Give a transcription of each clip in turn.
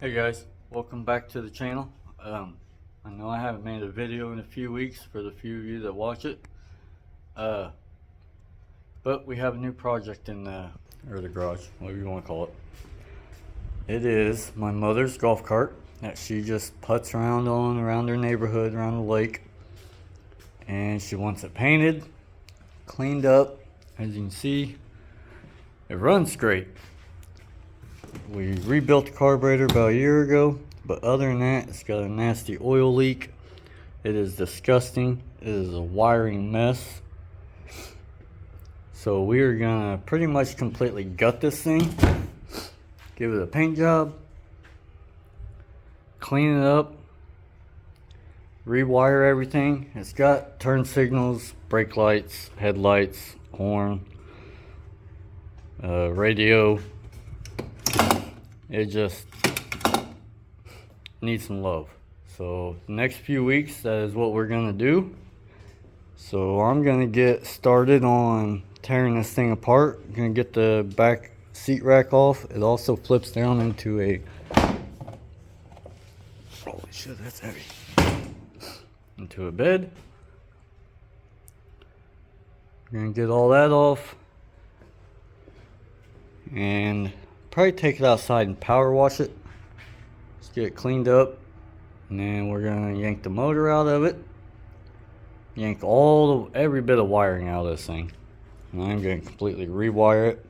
Hey guys, welcome back to the channel. I know I haven't made a video in a few weeks for the few of you that watch it. But we have a new project in the garage, whatever you want to call it. It is my mother's golf cart that she just putts around on around her neighborhood, around the lake. And she wants it painted, cleaned up. As you can see, it runs great. We rebuilt the carburetor about a year ago, but other than that, it's got a nasty oil leak. It is disgusting. It is a wiring mess. So we are gonna pretty much completely gut this thing, give it a paint job, clean it up, rewire everything. It's got turn signals, brake lights, headlights, horn, radio. It just needs some love. So the next few weeks, that is what we're gonna do. So I'm gonna get started on tearing this thing apart. I'm gonna get the back seat rack off. It also flips down into a, holy shit, that's heavy, into a bed. We're gonna get all that off and probably take it outside and power wash it. Just get it cleaned up, and then we're gonna yank the motor out of it, yank every bit of wiring out of this thing, and I'm gonna completely rewire it.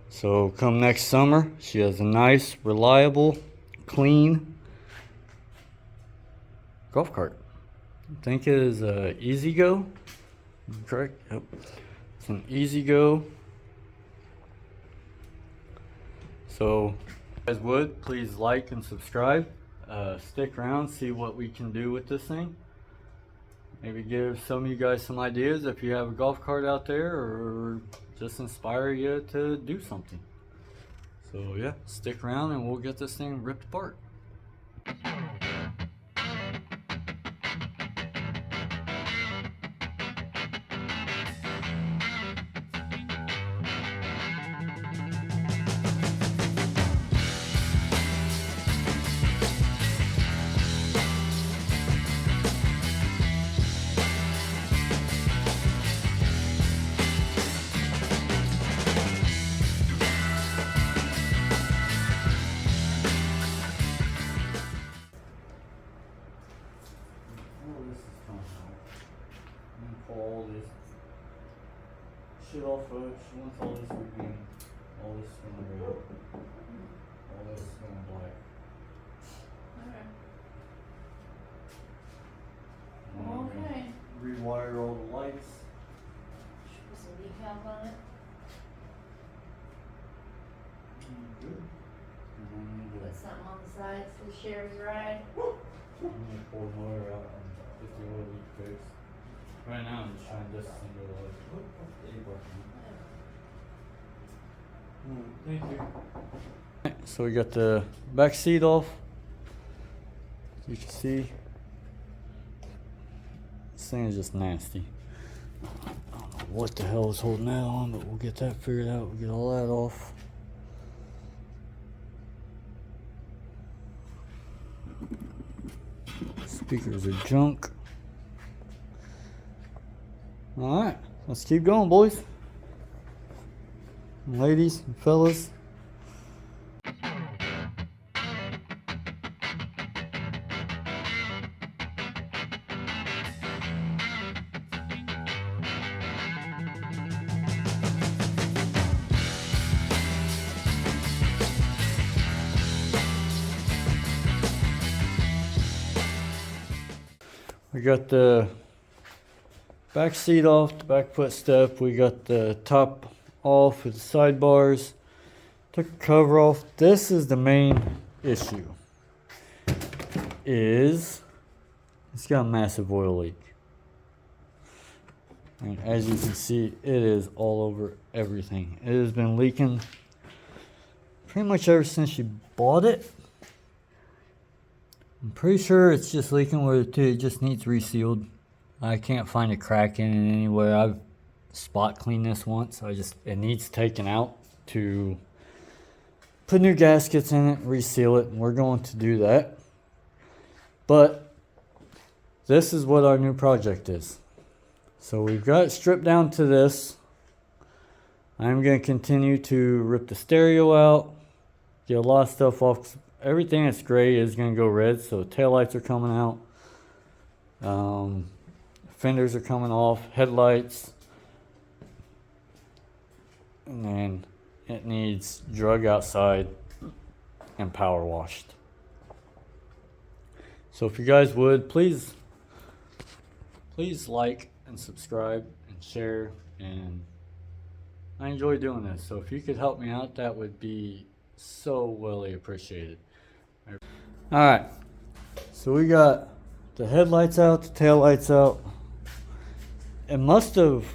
So come next summer, she has a nice, reliable, clean golf cart. I think it is a E-Z-GO. Correct? Yep. It's an E-Z-GO. So, if you guys would, please like and subscribe. Stick around, see what we can do with this thing. Maybe give some of you guys some ideas if you have a golf cart out there, or just inspire you to do something. So yeah, stick around and we'll get this thing ripped apart. All this shit off of it. She wants all this green, all this going red, all this going black. Okay. Rewire all the lights. Should put some decals on it. Good. And then we need Put to something on the sides for Sherry's ride. pull the motor out and get the oil leak fixed. Right now I'm just trying to disassemble the lights. Thank you. So we got the back seat off. As you can see, this thing is just nasty. I don't know what the hell is holding that on, but we'll get that figured out. We'll get all that off. Speakers are junk. Alright, let's keep going, boys. Ladies and fellas. We got the back seat off, the back footstep. We got the top off with the sidebars. Took the cover off. This is the main issue. It's got a massive oil leak. And as you can see, it is all over everything. It has been leaking pretty much ever since she bought it. I'm pretty sure it's just leaking where it just needs resealed. I can't find a crack in it anywhere. I've spot cleaned this once. It needs taken out to put new gaskets in it, reseal it, and we're going to do that. But this is what our new project is. So we've got it stripped down to this. I'm going to continue to rip the stereo out, get a lot of stuff off. Everything that's gray is going to go red, so taillights are coming out. Fenders are coming off, headlights. And then it needs drug outside and power washed. So if you guys would, please like and subscribe and share, and I enjoy doing this. So if you could help me out, that would be so really appreciated. Alright, so we got the headlights out, the tail lights out. It must have,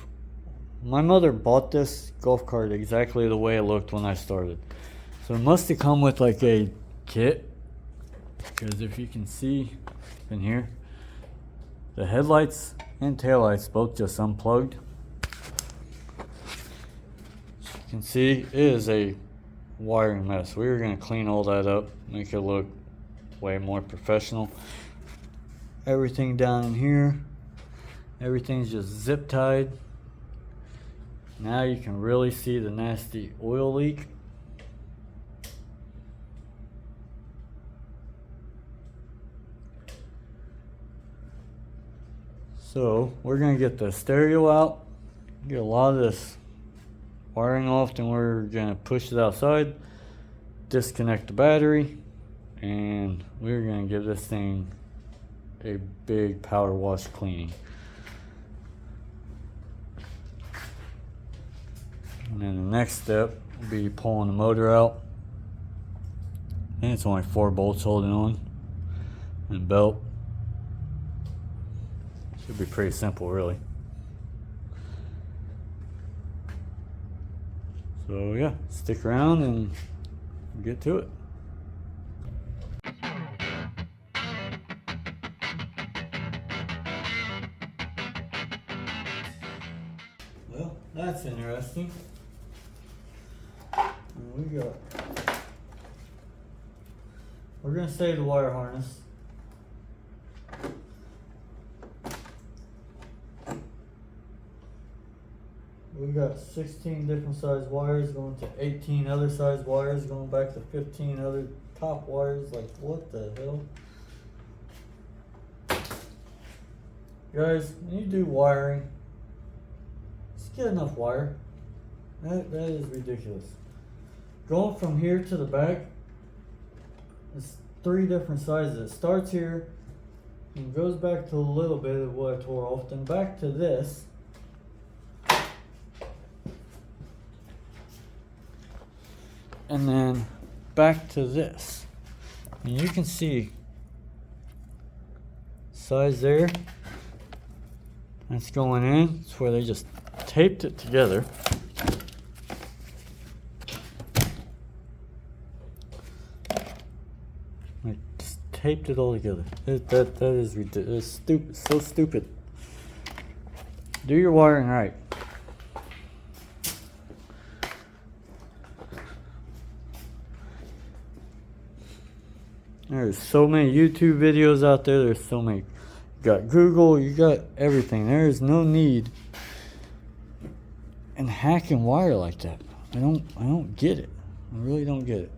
my mother bought this golf cart exactly the way it looked when I started. So it must have come with like a kit, because if you can see in here, the headlights and taillights both just unplugged. As you can see, it is a wiring mess. We were going to clean all that up, make it look way more professional. Everything down in here, everything's just zip tied. Now you can really see the nasty oil leak. So we're going to get the stereo out, get a lot of this wiring off, then we're going to push it outside, disconnect the battery, and we're going to give this thing a big power wash cleaning. And then the next step will be pulling the motor out. And it's only 4 bolts holding on, and belt. Should be pretty simple, really. So yeah, stick around and get to it. Well, that's interesting. We're gonna save the wire harness. We got 16 different size wires going to 18 other size wires, going back to 15 other top wires. Like, what the hell? Guys, when you do wiring, just get enough wire. That is ridiculous. Going from here to the back, it's 3 different sizes. It starts here and goes back to a little bit of what I tore off, then back to this. And then back to this. And you can see size there. That's going in. It's where they just taped it together. Like, just taped it all together. That is ridiculous. Stupid. So stupid. Do your wiring right. There's so many YouTube videos out there. There's so many. You got Google. You got everything. There is no need in hacking wire like that. I don't get it. I really don't get it.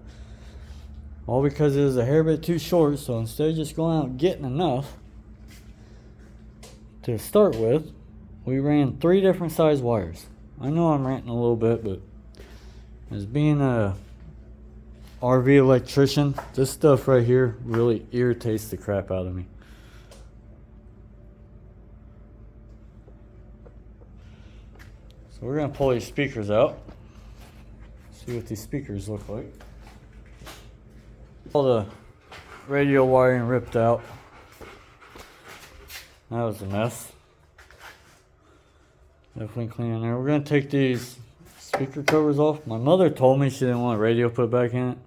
All because it was a hair bit too short. So instead of just going out and getting enough to start with, we ran 3 different size wires. I know I'm ranting a little bit, but as being a RV electrician, this stuff right here really irritates the crap out of me. So we're gonna pull these speakers out, see what these speakers look like. All the radio wiring ripped out. That was a mess. Definitely cleaning there. We're gonna take these speaker covers off. My mother told me she didn't want a radio put back in it,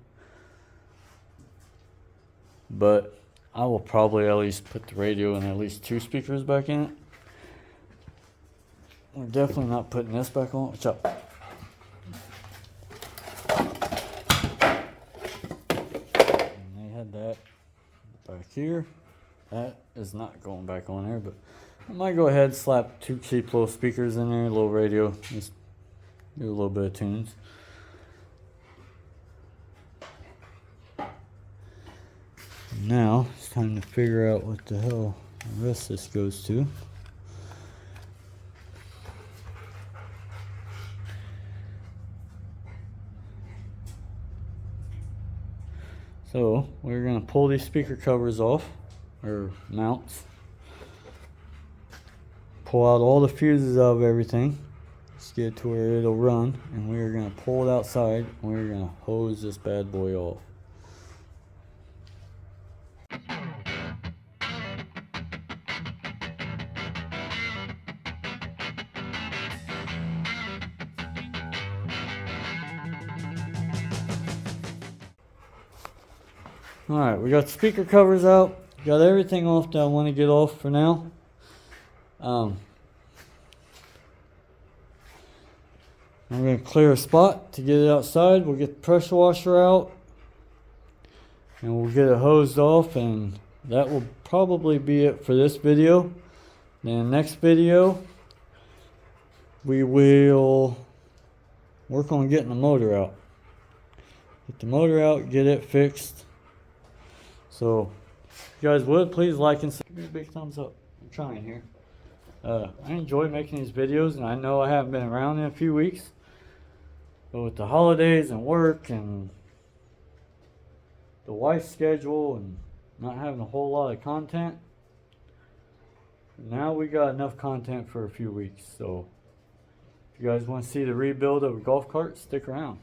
but I will probably at least put the radio and at least 2 speakers back in it. We're definitely not putting this back on. Watch out. back here. That is not going back on there, but I might go ahead and slap 2 cheap little speakers in there, a little radio, just do a little bit of tunes. Now it's time to figure out what the hell the rest of this goes to. So we're going to pull these speaker covers off, or mounts. Pull out all the fuses out of everything. Let's get it to where it'll run, and we're going to pull it outside, and we're going to hose this bad boy off. Alright, we got speaker covers out. Got everything off that I want to get off for now. I'm going to clear a spot to get it outside. We'll get the pressure washer out. And we'll get it hosed off. And that will probably be it for this video. Then next video, we will work on getting the motor out. Get the motor out, get it fixed. So, if you guys would, please like and give me a big thumbs up. I'm trying here. I enjoy making these videos, and I know I haven't been around in a few weeks. But with the holidays and work and the wife's schedule and not having a whole lot of content, now we got enough content for a few weeks. So, if you guys want to see the rebuild of a golf cart, stick around.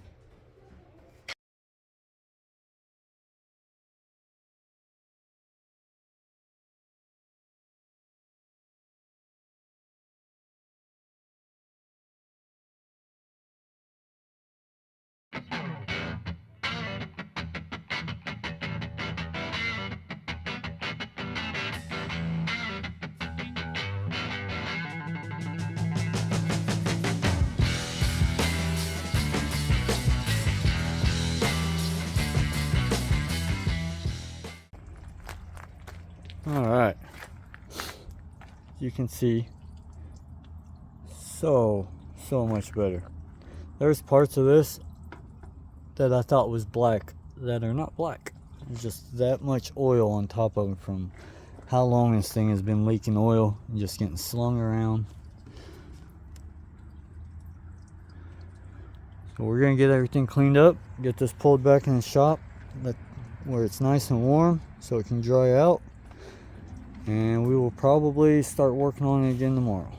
Alright, you can see so much better. There's parts of this that I thought was black that are not black. There's just that much oil on top of them from how long this thing has been leaking oil and just getting slung around. So we're going to get everything cleaned up, get this pulled back in the shop where it's nice and warm so it can dry out. And we will probably start working on it again tomorrow.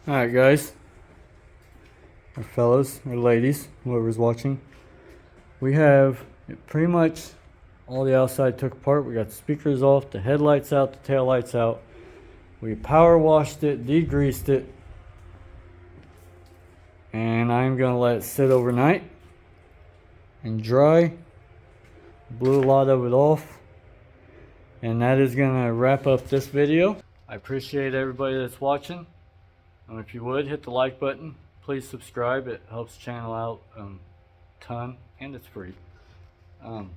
Alright guys, or fellows, or ladies, whoever's watching. We have pretty much all the outside took apart. We got the speakers off, the headlights out, the tail lights out. We power washed it, degreased it. And I'm going to let it sit overnight and dry. Blew a lot of it off, and that is going to wrap up this video. I appreciate everybody that's watching, and if you would hit the like button, please subscribe. It helps the channel out a ton, and it's free. In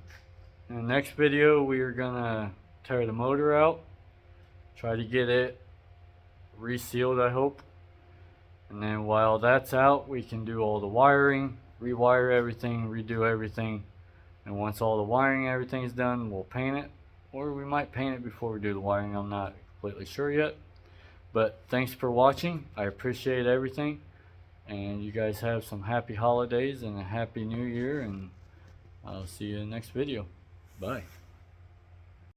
the next video, we are going to tear the motor out, try to get it resealed, I hope, and then while that's out, we can do all the wiring, rewire everything, redo everything. And once all the wiring and everything is done, we'll paint it. Or we might paint it before we do the wiring. I'm not completely sure yet. But thanks for watching. I appreciate everything. And you guys have some happy holidays and a happy new year. And I'll see you in the next video. Bye.